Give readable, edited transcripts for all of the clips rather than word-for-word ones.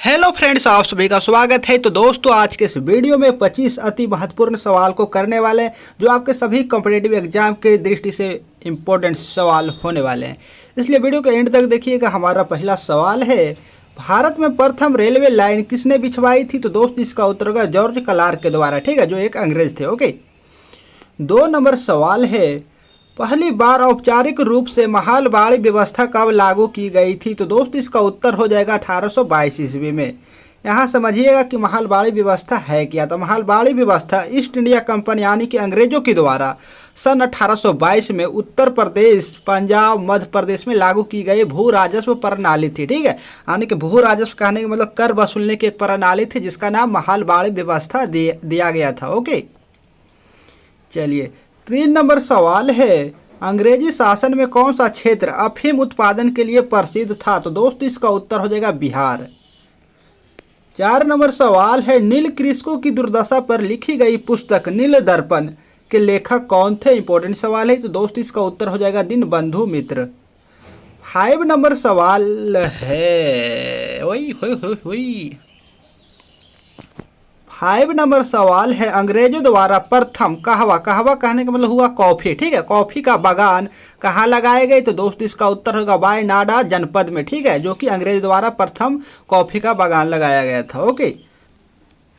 Hello friends, आप सभी का स्वागत है। तो दोस्तों, आज के इस वीडियो में 25 अति महत्वपूर्ण सवाल को करने वाले हैं जो आपके सभी कॉम्पिटिटिव एग्जाम के दृष्टि से इम्पोर्टेंट सवाल होने वाले हैं, इसलिए वीडियो के एंड तक देखिएगा। हमारा पहला सवाल है, भारत में प्रथम रेलवे लाइन किसने बिछवाई थी? तो दोस्त इसका उत्तर होगा जॉर्ज क्लार्क के द्वारा, ठीक है, जो एक अंग्रेज थे। ओके, 2 नंबर सवाल है, पहली बार औपचारिक रूप से महालबाड़ी व्यवस्था कब लागू की गई थी? तो दोस्त इसका उत्तर हो जाएगा 1822 ईस्वी में। यहाँ समझिएगा कि महालबाड़ी व्यवस्था है क्या। तो महालबाड़ी व्यवस्था ईस्ट इंडिया कंपनी यानी कि अंग्रेजों के द्वारा सन 1822 में उत्तर प्रदेश, पंजाब, मध्य प्रदेश में लागू की गई भू राजस्व प्रणाली थी, ठीक है। यानी कि भू राजस्व कहने का मतलब कर वसूलने की एक प्रणाली थी जिसका नाम महालबाड़ी व्यवस्था दिया गया था। ओके, चलिए 3 नंबर सवाल है, अंग्रेजी शासन में कौन सा क्षेत्र अफीम उत्पादन के लिए प्रसिद्ध था? तो दोस्त इसका उत्तर हो जाएगा बिहार। 4 नंबर सवाल है, नील कृषकों की दुर्दशा पर लिखी गई पुस्तक नील दर्पण के लेखक कौन थे? इंपॉर्टेंट सवाल है। तो दोस्त इसका उत्तर हो जाएगा दीनबंधु मित्र। 5 नंबर सवाल है, वही 5 नंबर सवाल है, अंग्रेजों द्वारा प्रथम कहवा कहने का मतलब हुआ कॉफ़ी, ठीक है, कॉफ़ी का बागान कहाँ लगाए गए? तो दोस्त इसका उत्तर होगा वायनाड जनपद में, ठीक है, जो कि अंग्रेज द्वारा प्रथम कॉफ़ी का बागान लगाया गया था। ओके,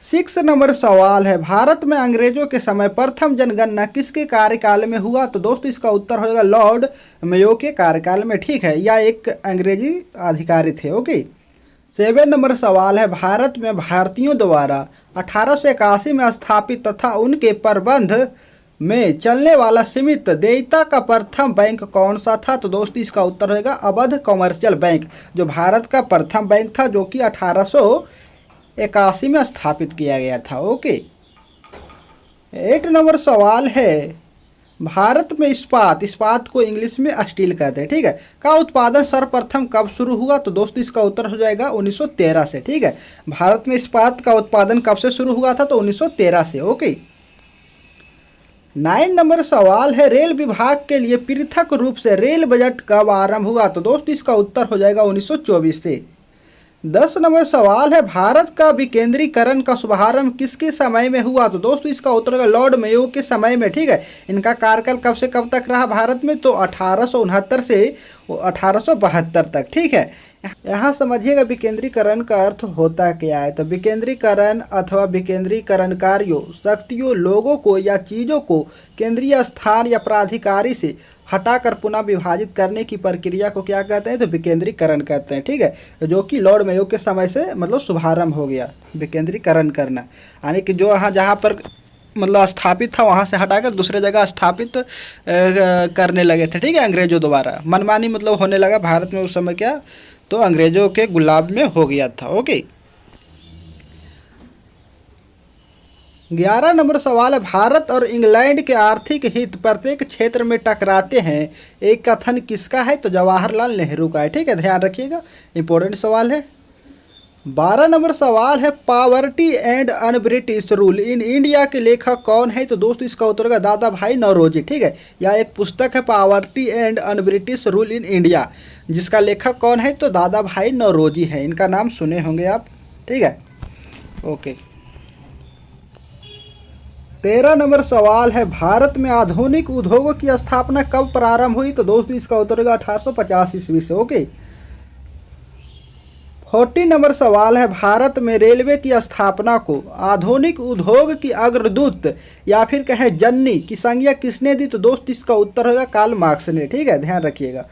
6 नंबर सवाल है, भारत में अंग्रेजों के समय प्रथम जनगणना किसके कार्यकाल में हुआ? तो दोस्त इसका उत्तर हो जाएगा लॉर्ड मेयो के कार्यकाल में, ठीक है, या एक अंग्रेजी अधिकारी थे। ओके, 7 नंबर सवाल है, भारत में भारतीयों द्वारा 1881 में स्थापित तथा उनके प्रबंध में चलने वाला सीमित देयता का प्रथम बैंक कौन सा था? तो दोस्त इसका उत्तर होगा अवध कॉमर्शियल बैंक, जो भारत का प्रथम बैंक था, जो कि 1881 में स्थापित किया गया था। ओके, 8 नंबर सवाल है, भारत में इस्पात को इंग्लिश में स्टील कहते हैं, ठीक है, का उत्पादन सर्वप्रथम कब शुरू हुआ? तो दोस्त इसका उत्तर हो जाएगा 1913 से, ठीक है। भारत में इस्पात का उत्पादन कब से शुरू हुआ था? तो 1913 से। ओके, 9 नंबर सवाल है, रेल विभाग के लिए पृथक रूप से रेल बजट कब आरंभ हुआ? तो दोस्त इसका उत्तर हो जाएगा 1924 से। 10 नंबर सवाल है, भारत का विकेंद्रीकरण का शुभारंभ किसके समय में हुआ? तो दोस्तों इसका उत्तर होगा लॉर्ड मेयो के समय में, ठीक है। इनका कार्यकाल कब से कब तक रहा भारत में? तो 1869 से 1872 तक, ठीक है। यहाँ समझिएगा विकेंद्रीकरण का अर्थ होता क्या है। तो विकेंद्रीकरण अथवा विकेंद्रीकरण कार्यों, शक्तियों, लोगों को या चीज़ों को केंद्रीय स्थान या प्राधिकारी से हटाकर पुनः विभाजित करने की प्रक्रिया को क्या कहते हैं? तो विकेंद्रीकरण कहते हैं, ठीक है, जो कि लॉर्ड मेयो के समय से मतलब शुभारंभ हो गया विकेंद्रीकरण करना, यानी कि जो जहाँ पर मतलब स्थापित था वहाँ से हटाकर दूसरे जगह स्थापित करने लगे थे, ठीक है, अंग्रेजों द्वारा। मनमानी मतलब होने लगा भारत में उस समय, क्या तो अंग्रेजों के गुलाब में हो गया था। ओके, 11 नंबर सवाल है, भारत और इंग्लैंड के आर्थिक हित प्रत्येक क्षेत्र में टकराते हैं, एक कथन किसका है? तो जवाहरलाल नेहरू का है, ठीक है, ध्यान रखिएगा, इंपॉर्टेंट सवाल है। 12 नंबर सवाल है, poverty and un British rule in India के लेखक कौन है? तो दोस्तों इसका उत्तर होगा दादा भाई नौरोजी, ठीक है, यह एक पुस्तक है poverty and un British rule in India, जिसका लेखक कौन है? तो दादा भाई नौरोजी है, इनका नाम सुने होंगे आप, ठीक है। ओके, 13 नंबर सवाल है, भारत में आधुनिक उद्योगों की स्थापना कब प्रारंभ हुई? तो दोस्तों इसका उत्तर होगा 1850 ईस्वी से। ओके, 40 नंबर सवाल है, भारत में रेलवे की स्थापना को आधुनिक उद्योग की अग्रदूत या फिर कहें जननी की संज्ञा किसने दी? तो दोस्त इसका उत्तर होगा कार्ल मार्क्स ने, ठीक है, ध्यान रखिएगा।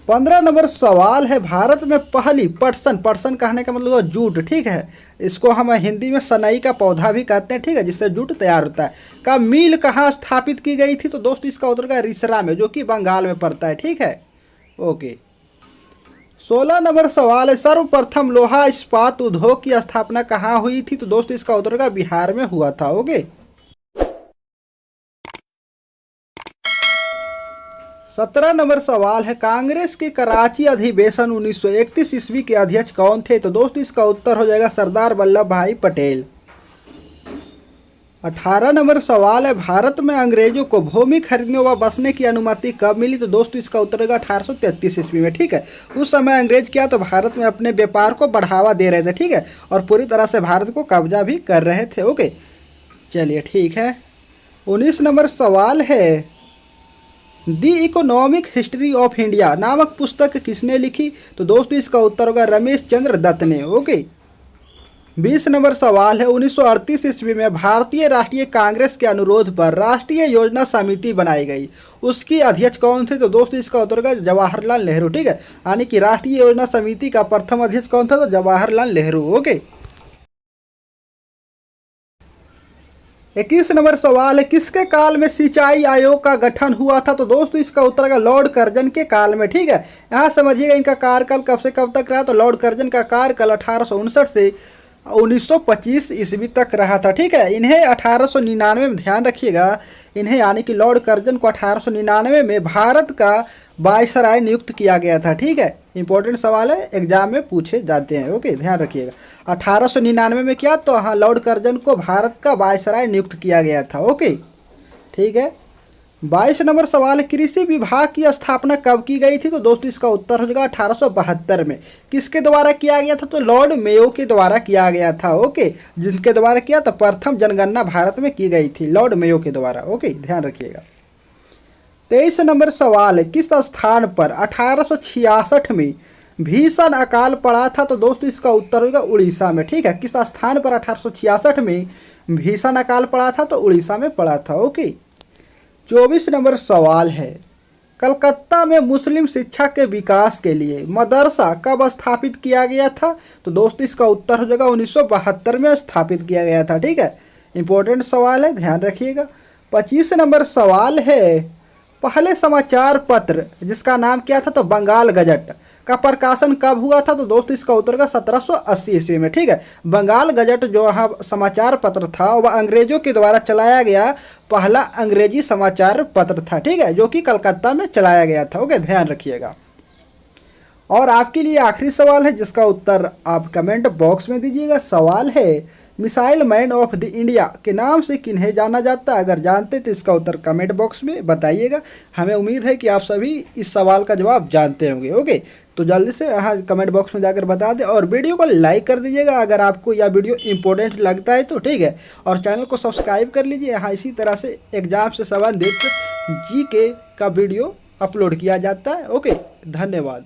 15 नंबर सवाल है, भारत में पहली पटसन कहने का मतलब जूट, ठीक है, इसको हम हिंदी में सनई का पौधा भी कहते हैं, ठीक है, जिससे जूट तैयार होता है, का मिल कहाँ स्थापित की गई थी? तो दोस्त इसका उत्तर का रिसरा में, जो कि बंगाल में पड़ता है, ठीक है। ओके, 16 नंबर सवाल है, सर्वप्रथम लोहा इस्पात उद्योग की स्थापना कहाँ हुई थी? तो दोस्त इसका उत्तर का बिहार में हुआ था। ओके, 17 नंबर सवाल है, कांग्रेस के कराची अधिवेशन 1931 ईस्वी के अध्यक्ष कौन थे? तो दोस्त इसका उत्तर हो जाएगा सरदार वल्लभ भाई पटेल। 18 नंबर सवाल है, भारत में अंग्रेजों को भूमि खरीदने व बसने की अनुमति कब मिली? तो दोस्तों इसका उत्तर होगा 1833 ईस्वी में। ठीक है, उस समय अंग्रेज क्या तो भारत में अपने व्यापार को बढ़ावा दे रहे थे। ठीक है, और पूरी तरह से भारत को कब्जा भी कर रहे थे। ओके, चलिए ठीक है। 19 नंबर सवाल है, the economic history of India नामक पुस्तक किसने लिखी? तो दोस्तों इसका उत्तर होगा रमेश चंद्र दत्त ने। ओके, 20 नंबर सवाल है, 1938 ईस्वी में भारतीय राष्ट्रीय कांग्रेस के अनुरोध पर राष्ट्रीय योजना समिति बनाई गई, उसकी अध्यक्ष कौन थे? तो दोस्तों इसका उत्तर होगा जवाहरलाल नेहरू। ठीक है, यानी कि राष्ट्रीय योजना समिति का प्रथम अध्यक्ष कौन था? तो जवाहरलाल नेहरू। ओके, 21 नंबर सवाल है, किसके काल में सिंचाई आयोग का गठन हुआ था? तो दोस्तों इसका उत्तर है लॉर्ड कर्जन के काल में। ठीक है, यहाँ समझिएगा इनका कार्यकाल कब से कब तक रहा। तो लॉर्ड कर्जन का कार्यकाल 1859 से 1925 ईस्वी तक रहा था। ठीक है, इन्हें 1899 में, ध्यान रखिएगा, इन्हें यानी कि लॉर्ड कर्जन को 1899 में भारत का वायसराय नियुक्त किया गया था। ठीक है, इंपॉर्टेंट सवाल है, एग्जाम में पूछे जाते हैं। ओके, ध्यान रखिएगा, 1899 में क्या तो हाँ लॉर्ड कर्जन को भारत का वायसराय नियुक्त किया गया था। ओके, ठीक है। 22 नंबर सवाल, कृषि विभाग की स्थापना कब की गई थी? तो दोस्तों इसका उत्तर हो जाएगा 1872 में। किसके द्वारा किया गया था? तो लॉर्ड मेयो के द्वारा किया गया था। ओके, जिनके द्वारा किया तो प्रथम जनगणना भारत में की गई थी लॉर्ड मेयो के द्वारा। ओके, ध्यान रखिएगा। 23 नंबर सवाल, किस स्थान पर 1866 में भीषण अकाल पड़ा था? तो दोस्तों इसका उत्तर होगा उड़ीसा में। ठीक है, किस स्थान पर 1866 में भीषण अकाल पड़ा था? तो उड़ीसा में पड़ा था। ओके, 24 नंबर सवाल है, कलकत्ता में मुस्लिम शिक्षा के विकास के लिए मदरसा कब स्थापित किया गया था? तो दोस्तों इसका उत्तर हो जाएगा 1972 में स्थापित किया गया था। ठीक है, इंपॉर्टेंट सवाल है, ध्यान रखिएगा। 25 नंबर सवाल है, पहले समाचार पत्र जिसका नाम क्या था? तो बंगाल गजट का प्रकाशन कब हुआ था? तो दोस्तों इसका उत्तर का 1780 ईस्वी में। ठीक है, बंगाल गजट जो यहाँ समाचार पत्र था वह अंग्रेजों के द्वारा चलाया गया पहला अंग्रेजी समाचार पत्र था। ठीक है, जो कि कलकत्ता में चलाया गया था। ओके, ध्यान रखिएगा। और आपके लिए आखिरी सवाल है जिसका उत्तर आप कमेंट बॉक्स में दीजिएगा। सवाल है, missile man of the India के नाम से किन्हें जाना जाता है? अगर जानते तो इसका उत्तर कमेंट बॉक्स में बताइएगा। हमें उम्मीद है कि आप सभी इस सवाल का जवाब जानते होंगे। ओके, तो जल्दी से यहाँ कमेंट बॉक्स में जाकर बता दें और वीडियो को लाइक कर दीजिएगा अगर आपको यह वीडियो इंपॉर्टेंट लगता है तो। ठीक है, और चैनल को सब्सक्राइब कर लीजिए। यहाँ इसी तरह से एग्जाम से संबंधित जीके का वीडियो अपलोड किया जाता है। ओके, धन्यवाद।